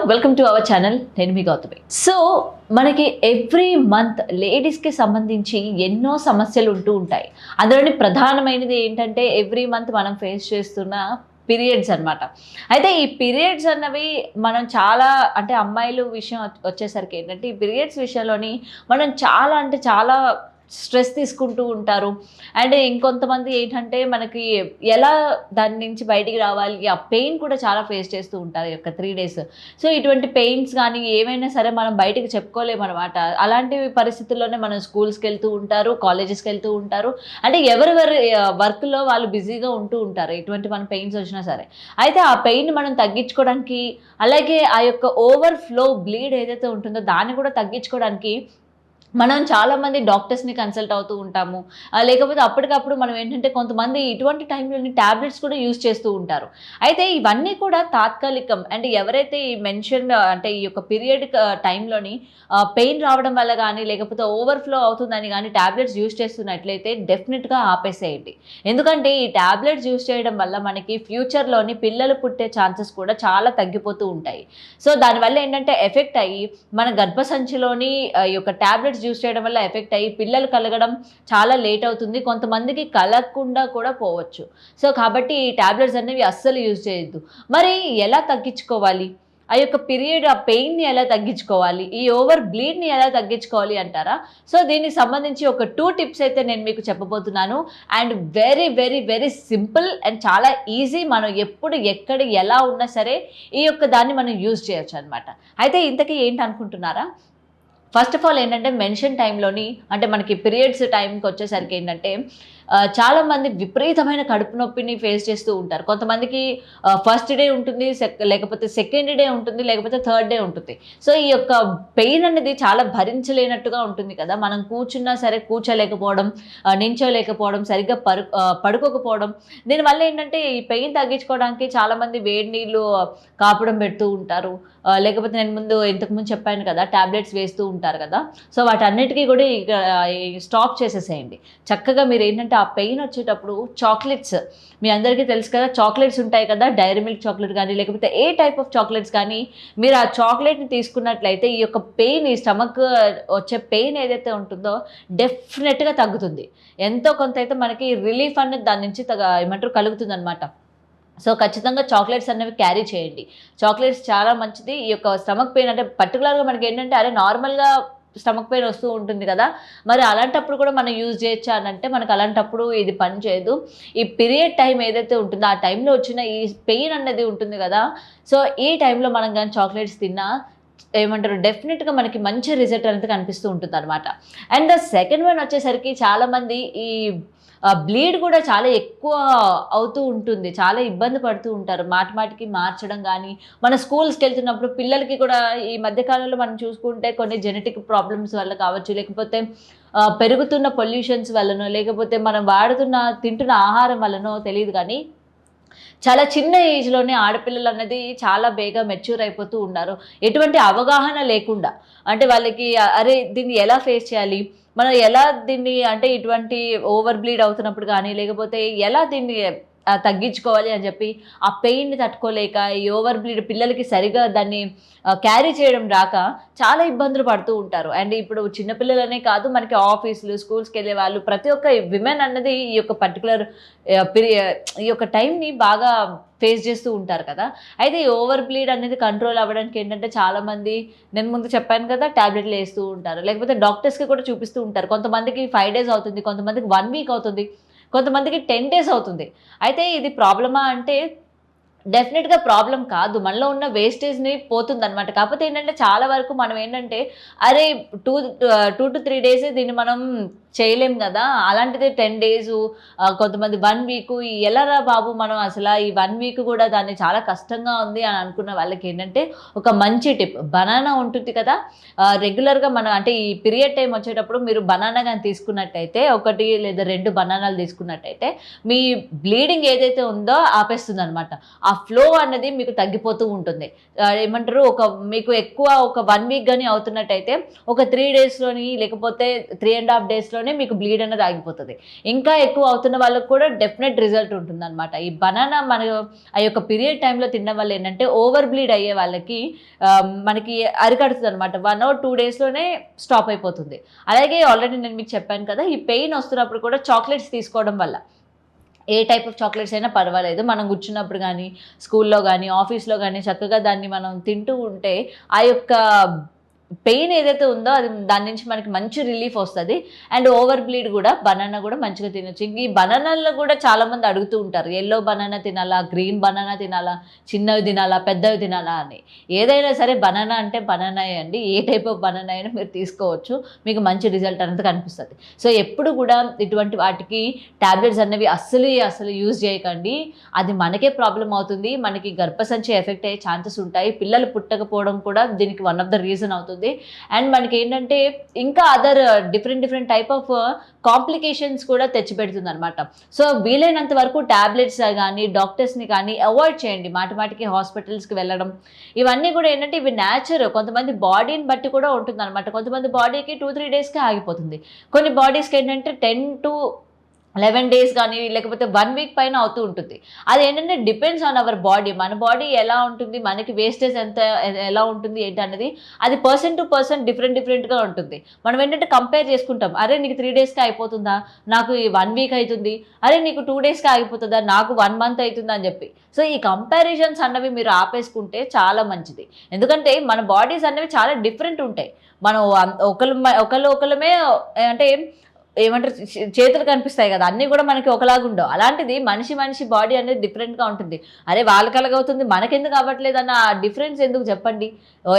Welcome to our channel. నేను మీ Gautami. So మనకి every month లేడీస్కి సంబంధించి ఎన్నో సమస్యలు ఉంటూ ఉంటాయి. అందులోని ప్రధానమైనది ఏంటంటే ఎవ్రీ మంత్ మనం ఫేస్ చేస్తున్న పీరియడ్స్ అనమాట. అయితే ఈ పీరియడ్స్ అన్నవి మనం చాలా అంటే అమ్మాయిలు విషయం వచ్చేసరికి ఏంటంటే ఈ పీరియడ్స్ విషయంలోని మనం చాలా స్ట్రెస్ తీసుకుంటూ ఉంటారు. అండ్ ఇంకొంతమంది ఏంటంటే మనకి ఎలా దాని నుంచి బయటికి రావాలి, ఆ పెయిన్ కూడా చాలా ఫేస్ చేస్తూ ఉంటారు ఈ యొక్క 3 days. సో ఇటువంటి పెయిన్స్ కానీ ఏమైనా సరే మనం బయటికి చెప్పుకోలేము అనమాట. అలాంటి పరిస్థితుల్లోనే మనం స్కూల్స్కి వెళ్తూ ఉంటారు, కాలేజెస్కి వెళ్తూ ఉంటారు. అంటే ఎవరి వర్క్లో వాళ్ళు బిజీగా ఉంటూ ఉంటారు ఎటువంటి మన పెయిన్స్ వచ్చినా సరే. అయితే ఆ పెయిన్ మనం తగ్గించుకోవడానికి, అలాగే ఆ యొక్క ఓవర్ఫ్లో బ్లీడ్ ఏదైతే ఉంటుందో దాన్ని కూడా తగ్గించుకోవడానికి మనం చాలామంది డాక్టర్స్ని కన్సల్ట్ అవుతూ ఉంటాము. లేకపోతే అప్పటికప్పుడు మనం ఏంటంటే కొంతమంది ఇటువంటి టైంలోని ట్యాబ్లెట్స్ కూడా యూజ్ చేస్తూ ఉంటారు. అయితే ఇవన్నీ కూడా తాత్కాలికం. అండ్ ఎవరైతే ఈ అంటే ఈ యొక్క పీరియడ్ టైంలోని పెయిన్ రావడం వల్ల కానీ లేకపోతే ఓవర్ఫ్లో అవుతుందని కానీ ట్యాబ్లెట్స్ యూజ్ చేస్తున్నట్లయితే డెఫినెట్గా ఆపేసేయండి. ఎందుకంటే ఈ ట్యాబ్లెట్స్ యూజ్ చేయడం వల్ల మనకి ఫ్యూచర్లోని పిల్లలు పుట్టే ఛాన్సెస్ కూడా చాలా తగ్గిపోతూ ఉంటాయి. సో దానివల్ల ఏంటంటే ఎఫెక్ట్ అయ్యి మన గర్భసంచిలోని ఈ యొక్క ట్యాబ్లెట్స్ యూజ్ చేయడం వల్ల ఎఫెక్ట్ అయ్యి పిల్లలు కలగడం చాలా లేట్ అవుతుంది. కొంతమందికి కలగకుండా కూడా పోవచ్చు. సో కాబట్టి ఈ ట్యాబ్లెట్స్ అనేవి అస్సలు యూజ్ చేయొద్దు. మరి ఎలా తగ్గించుకోవాలి? ఆ యొక్క పీరియడ్ ఆ పెయిన్ని ఎలా తగ్గించుకోవాలి, ఈ ఓవర్ బ్లీడ్ని ఎలా తగ్గించుకోవాలి అంటారా? సో దీనికి సంబంధించి ఒక 2 టిప్స్ అయితే నేను మీకు చెప్పబోతున్నాను. And very very very simple and చాలా ఈజీ. మనం ఎప్పుడు ఎక్కడ ఎలా ఉన్నా సరే ఈ యొక్క దాన్ని మనం యూజ్ చేయొచ్చు అనమాట. అయితే ఇంతకీ ఏంటి అనుకుంటున్నారా? ఫస్ట్ ఆఫ్ ఆల్ ఏంటంటే మెన్షన్ టైంలోని అంటే మనకి పీరియడ్స్ టైంకి వచ్చేసరికి ఏంటంటే చాలామంది విపరీతమైన కడుపు నొప్పిని ఫేస్ చేస్తూ ఉంటారు. కొంతమందికి ఫస్ట్ డే ఉంటుంది, లేకపోతే సెకండ్ డే ఉంటుంది, లేకపోతే థర్డ్ డే ఉంటుంది. సో ఈ యొక్క పెయిన్ అనేది చాలా భరించలేనట్టుగా ఉంటుంది కదా. మనం కూర్చున్నా సరే కూర్చోలేకపోవడం, నించోలేకపోవడం, సరిగ్గా పడుకోకపోవడం. దీనివల్ల ఏంటంటే ఈ పెయిన్ తగ్గించుకోవడానికి చాలామంది వేడి నీళ్ళు కాపడం పెడుతూ ఉంటారు. లేకపోతే నేను ఇంతకుముందు చెప్పాను కదా, ట్యాబ్లెట్స్ వేస్తూ ఉంటారు కదా. సో వాటన్నిటికీ కూడా ఇక స్టాప్ చేసేసేయండి. చక్కగా మీరు ఏంటంటే ఆ పెయిన్ వచ్చేటప్పుడు చాక్లెట్స్, మీ అందరికీ తెలుసు కదా, చాక్లెట్స్ ఉంటాయి కదా, డైరీ మిల్క్ చాక్లెట్ కానీ లేకపోతే ఏ టైప్ ఆఫ్ చాక్లెట్స్ కానీ మీరు ఆ చాక్లెట్ని తీసుకున్నట్లయితే ఈ యొక్క పెయిన్, ఈ స్టమక్ వచ్చే పెయిన్ ఏదైతే ఉంటుందో డెఫినెట్గా తగ్గుతుంది. ఎంతో కొంత అయితే మనకి రిలీఫ్ అనేది దాని నుంచి కలుగుతుంది అనమాట. సో ఖచ్చితంగా చాక్లెట్స్ అనేవి క్యారీ చేయండి. చాక్లెట్స్ చాలా మంచిది. ఈ యొక్క స్టమక్ పెయిన్ అంటే పర్టికులర్గా మనకి ఏంటంటే నార్మల్గా స్టమక్ పెయిన్ వస్తూ ఉంటుంది కదా, మరి అలాంటప్పుడు కూడా మనం యూజ్ చేయొచ్చా అని అంటే మనకు అలాంటప్పుడు ఇది పని చేయదు. ఈ పీరియడ్ టైం ఏదైతే ఉంటుందో ఆ టైంలో వచ్చిన ఈ పెయిన్ అనేది ఉంటుంది కదా, సో ఈ టైంలో మనం కానీ చాక్లెట్స్ తిన్నా డెఫినెట్గా మనకి మంచి రిజల్ట్ అనేది కనిపిస్తూ ఉంటుంది అనమాట. అండ్ ద సెకండ్ వన్ వచ్చేసరికి చాలామంది ఈ బ్లీడ్ కూడా చాలా ఎక్కువ అవుతూ ఉంటుంది, చాలా ఇబ్బంది పడుతూ ఉంటారు. మాటికి మార్చడం కానీ, మన స్కూల్స్కి వెళ్తున్నప్పుడు పిల్లలకి కూడా ఈ మధ్యకాలంలో మనం చూసుకుంటే కొన్ని జెనెటిక్ ప్రాబ్లమ్స్ వల్ల కావచ్చు, లేకపోతే పెరుగుతున్న పొల్యూషన్స్ వల్లనో, లేకపోతే మనం తింటున్న ఆహారం వల్లనో తెలియదు కానీ చాలా చిన్న ఏజ్లోనే ఆడపిల్లలు అనేది చాలా బేగా మెచ్యూర్ అయిపోతూ ఉన్నారు. ఎటువంటి అవగాహన లేకుండా, అంటే వాళ్ళకి అరే దీన్ని ఎలా ఫేస్ చేయాలి, మనం ఎలా దీన్ని అంటే ఇటువంటి ఓవర్ బ్లీడ్ అవుతున్నప్పుడు కానీ లేకపోతే ఎలా దీన్ని తగ్గించుకోవాలి అని చెప్పి ఆ పెయిన్ని తట్టుకోలేక ఈ ఓవర్ బ్లీడ్ పిల్లలకి సరిగా దాన్ని క్యారీ చేయడం రాక చాలా ఇబ్బందులు పడుతూ ఉంటారు. అండ్ ఇప్పుడు చిన్నపిల్లలనే కాదు, మనకి ఆఫీసులు, స్కూల్స్కి వెళ్ళే వాళ్ళు, ప్రతి ఒక్క విమెన్ అన్నది ఈ యొక్క పర్టికులర్ ఈ యొక్క టైంని బాగా ఫేస్ చేస్తూ ఉంటారు కదా. అయితే ఈ ఓవర్ బ్లీడ్ అనేది కంట్రోల్ అవ్వడానికి ఏంటంటే చాలామంది, నేను ముందు చెప్పాను కదా, ట్యాబ్లెట్లు వేస్తూ ఉంటారు, లేకపోతే డాక్టర్స్కి కూడా చూపిస్తూ ఉంటారు. కొంతమందికి 5 days అవుతుంది, కొంతమందికి 1 week అవుతుంది, కొంతమందికి 10 days అవుతుంది. అయితే ఇది ప్రాబ్లమా అంటే డెఫినెట్గా ప్రాబ్లం కాదు, మనలో ఉన్న వేస్టేజ్ని పోతుందన్నమాట. కాకపోతే ఏంటంటే చాలా వరకు మనం ఏంటంటే అరే 2 to 3 days దీన్ని మనం చేయలేం కదా, అలాంటిది 10 days, కొంతమంది 1 week, ఎలారా బాబు మనం అసలు ఈ 1 week కూడా దాన్ని చాలా కష్టంగా ఉంది అని అనుకున్న వాళ్ళకి ఏంటంటే ఒక మంచి టిప్, బనానా ఉంటుంది కదా, రెగ్యులర్గా మనం అంటే ఈ పీరియడ్ టైం వచ్చేటప్పుడు మీరు బనానా కానీ తీసుకున్నట్టయితే, 1 లేదా 2 బనానాలు తీసుకున్నట్టయితే మీ బ్లీడింగ్ ఏదైతే ఉందో ఆపేస్తుంది అనమాట. ఆ ఫ్లో అనేది మీకు తగ్గిపోతూ ఉంటుంది. మీకు ఎక్కువ ఒక 1 week కానీ అవుతున్నట్టయితే ఒక 3 daysలోని లేకపోతే 3.5 daysలో డేస్లోనే మీకు బ్లీడ్ అనేది ఆగిపోతుంది. ఇంకా ఎక్కువ అవుతున్న వాళ్ళకి కూడా డెఫినెట్ రిజల్ట్ ఉంటుందన్నమాట. ఈ బనానా మన ఆ యొక్క పీరియడ్ టైంలో తినడం వల్ల ఏంటంటే ఓవర్ బ్లీడ్ అయ్యే వాళ్ళకి మనకి అరికడుతుంది అనమాట. 1 or 2 డేస్లోనే స్టాప్ అయిపోతుంది. అలాగే ఆల్రెడీ నేను మీకు చెప్పాను కదా, ఈ పెయిన్ వస్తున్నప్పుడు కూడా చాక్లెట్స్ తీసుకోవడం వల్ల, ఏ టైప్ ఆఫ్ చాక్లెట్స్ అయినా పర్వాలేదు, మనం కూర్చున్నప్పుడు కానీ స్కూల్లో కానీ ఆఫీస్లో కానీ చక్కగా దాన్ని మనం తింటూ ఉంటే ఆ యొక్క పెయిన్ ఏదైతే ఉందో అది దాని నుంచి మనకి మంచి రిలీఫ్ వస్తుంది. అండ్ ఓవర్ బ్లీడ్ కూడా బనానా కూడా మంచిగా తినొచ్చు. ఇంక ఈ బనానాల్లో కూడా చాలామంది అడుగుతూ ఉంటారు, ఎల్లో బనానా తినాలా, గ్రీన్ బనానా తినాలా, చిన్నవి తినాలా, పెద్దవి తినాలా అని. ఏదైనా సరే బనానా అంటే బనానాయే అండి. ఏ టైప్ ఆఫ్ బనానా అయినా మీరు తీసుకోవచ్చు, మీకు మంచి రిజల్ట్ అనేది కనిపిస్తుంది. సో ఎప్పుడు కూడా ఇటువంటి వాటికి ట్యాబ్లెట్స్ అనేవి అస్సలు యూజ్ చేయకండి. అది మనకే ప్రాబ్లం అవుతుంది, మనకి గర్భసంచి ఎఫెక్ట్ అయ్యే ఛాన్సెస్ ఉంటాయి. పిల్లలు పుట్టకపోవడం కూడా దీనికి వన్ ఆఫ్ ద రీజన్ అవుతుంది. అండ్ మనకి ఏంటంటే ఇంకా other different type of complications కూడా తెచ్చిపెడుతుంది అనమాట. సో వీలైనంత వరకు ట్యాబ్లెట్స్ కానీ డాక్టర్స్ని కానీ అవాయిడ్ చేయండి. మాటికి హాస్పిటల్స్కి వెళ్ళడం ఇవన్నీ కూడా ఏంటంటే ఇవి నేచర్, కొంతమంది బాడీని బట్టి కూడా ఉంటుంది అనమాట. కొంతమంది బాడీకి 2-3 డేస్కే ఆగిపోతుంది. కొన్ని బాడీస్కి ఏంటంటే 10 to 11 డేస్ కానీ లేకపోతే 1 వీక్ పైన అవుతూ ఉంటుంది. అది ఏంటంటే డిపెండ్స్ ఆన్ అవర్ బాడీ. మన బాడీ ఎలా ఉంటుంది, మనకి వేస్టేజ్ ఎలా ఉంటుంది ఏంటి అనేది అది పర్సన్ టు పర్సన్ డిఫరెంట్గా ఉంటుంది. మనం ఏంటంటే కంపేర్ చేసుకుంటాం, అరే నీకు 3 డేస్కి అయిపోతుందా, నాకు 1 వీక్ అవుతుంది, అరే నీకు 2 డేస్కి ఆగిపోతుందా, నాకు 1 మంత్ అవుతుందా అని చెప్పి. సో ఈ కంపారిజన్స్ అన్నవి మీరు ఆపేసుకుంటే చాలా మంచిది. ఎందుకంటే మన బాడీస్ అనేవి చాలా డిఫరెంట్ ఉంటాయి. మనం ఒకళ్ళమే అంటే ఏమంటారు, చేతులు కనిపిస్తాయి కదా, అన్నీ కూడా మనకి ఒకలాగా ఉండవు. అలాంటిది మనిషి బాడీ అనేది డిఫరెంట్గా ఉంటుంది. అరే వాళ్ళకి ఎలాగవుతుంది మనకెందుకు అవ్వట్లేదు అన్న డిఫరెన్స్ ఎందుకు చెప్పండి.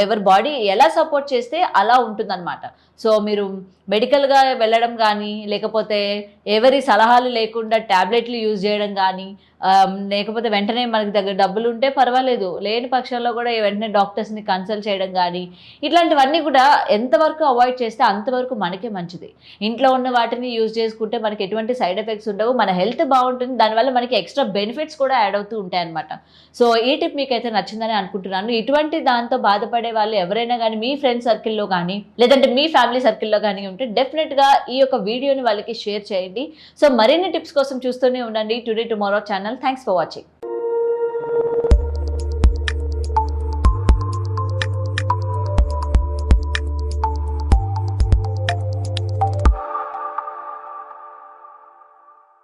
ఎవరి బాడీ ఎలా సపోర్ట్ చేస్తే అలా ఉంటుందన్నమాట. సో మీరు మెడికల్గా వెళ్ళడం కానీ లేకపోతే ఎవరి సలహాలు లేకుండా ట్యాబ్లెట్లు యూజ్ చేయడం కానీ, లేకపోతే వెంటనే మనకి దగ్గర డబ్బులు ఉంటే పర్వాలేదు, లేని పక్షంలో కూడా వెంటనే డాక్టర్స్ని కన్సల్ట్ చేయడం కానీ, ఇట్లాంటివన్నీ కూడా ఎంతవరకు అవాయిడ్ చేస్తే అంతవరకు మనకే మంచిది. ఇంట్లో ఉన్న వాటిని యూజ్ చేసుకుంటే మనకి ఎటువంటి సైడ్ ఎఫెక్ట్స్ ఉండవు, మన హెల్త్ బాగుంటుంది, దానివల్ల మనకి ఎక్స్ట్రా బెనిఫిట్స్ కూడా యాడ్ అవుతూ ఉంటాయి అనమాట. సో ఈ టిప్ మీకైతే నచ్చిందని అనుకుంటున్నాను. ఇటువంటి దాంతో బాధపడే వాళ్ళు ఎవరైనా కానీ మీ ఫ్రెండ్ సర్కిల్లో కానీ లేదంటే మీ ఫ్యామిలీ సర్కిల్లో కానీ ఉంటే డెఫినెట్గా ఈ యొక్క వీడియోని వాళ్ళకి షేర్ చేయండి. సో మరిన్ని టిప్స్ కోసం చూస్తూనే ఉండండి today tomorrow channel. Thanks for watching.